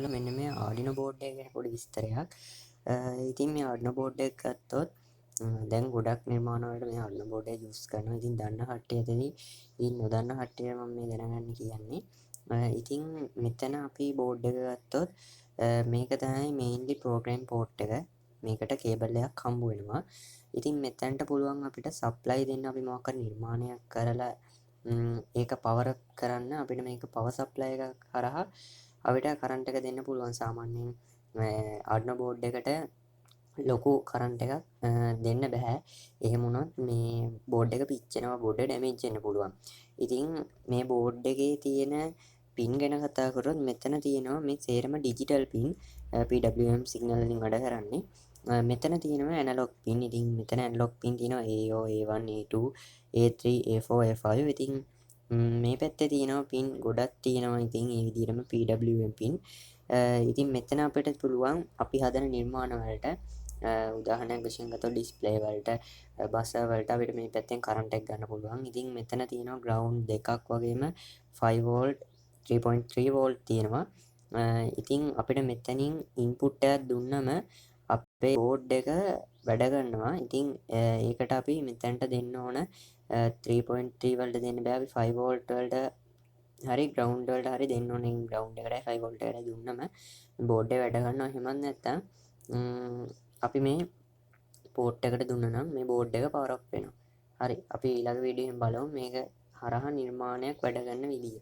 මෙන්න මේ Arduino board එක ගැන පොඩි විස්තරයක්. ඉතින් මේ ආඩිනෝ බෝඩ් එක ගත්තොත් දැන් ගොඩක් නිර්මාණ වලට මේ ආඩිනෝ බෝඩ් එක යූස් කරනවා. ඉතින් දන්න කට්ටිය ඇතදී ඉතින් නොදන්න කට්ටිය මම මේ දැනගන්න කියන්නේ. ඉතින් මෙතන අපි බෝඩ් එක ගත්තොත් මේක තමයි මේන්ලි ප්‍රෝග්‍රෑම් පෝට් එක. මේකට කේබල් එකක් හම්බ වෙනවා. ඉතින් මෙතනට පුළුවන් අපිට සප්ලයි දෙන්න අපි මොකක් හරි නිර්මාණයක් කරලා ඒක පවර් කරන්න අපිට මේක පවර් සප්ලයි එකක් හරහා අපිට කරන්ට් එක දෙන්න පුළුවන්. සාමාන්‍යයෙන් ආඩිනෝ බෝඩ් එකට ලොකු කරන්ට් එකක් දෙන්න බෑ. එහෙම වුණොත් මේ බෝඩ් එක පිච්චෙනවා, බෝඩ් එක ඩැමේජ් වෙන්න පුළුවන්. ඉතින් මේ බෝඩ් එකේ තියෙන පින් ගැන කතා කරොත් මෙතන තියෙනවා මේ සේරම ඩිජිටල් පින් PWM සිග්නල් වලින් වැඩ කරන්නේ. මෙතන තියෙනවා ඇනලොග් පින්. ඉතින් මෙතන ඇනලොග් පින් තියෙනවා AO, A1, A2, A3, A4, A5. ඉතින් මේ පැත්තේ තියෙනවා පින් ගොඩක් තියෙනවා. ඉතින් ඒ විදිහටම PWM පින්. ඉතින් මෙතන අපිට පුළුවන් අපි හදන නිර්මාණ වලට උදාහරණයක් වශයෙන් ගත්තොත් ඩිස්ප්ලේ වලට බසර් වලට අපිට මේ පැත්තෙන් කරන්ට් එක ගන්න පුළුවන්. ඉතින් මෙතන තියෙනවා ග්‍රවුන්ඩ් දෙකක් වගේම 5 වෝල්ට් 3.3 වෝල්ට් තියෙනවා. ඉතින් අපිට මෙතනින් ඉන්පුට් එකක් දුන්නම අපේ බෝඩ් එක වැඩ ගන්නවා. ඉතින් ඒකට අපි මෙතනට දෙන්න ඕන 3.3 වලට දෙන්න බෑ. අපි 5 වෝල්ට් වලට හරි ග්‍රවුන්ඩ් වලට හරි දෙන්න ඕනේ. ග්‍රවුන්ඩ් එකටයි 5 වෝල්ට් එකට දුන්නම බෝඩ් එක වැඩ ගන්නවා. එහෙමත් නැත්නම් අපි මේ පෝට් එකට දුන්නා නම් මේ බෝඩ් එක පවර් ඔෆ් වෙනවා. හරි. අපි ඊළඟ වීඩියෝෙන් බලමු මේක හරහා නිර්මාණයක් වැඩ ගන්න විදිය.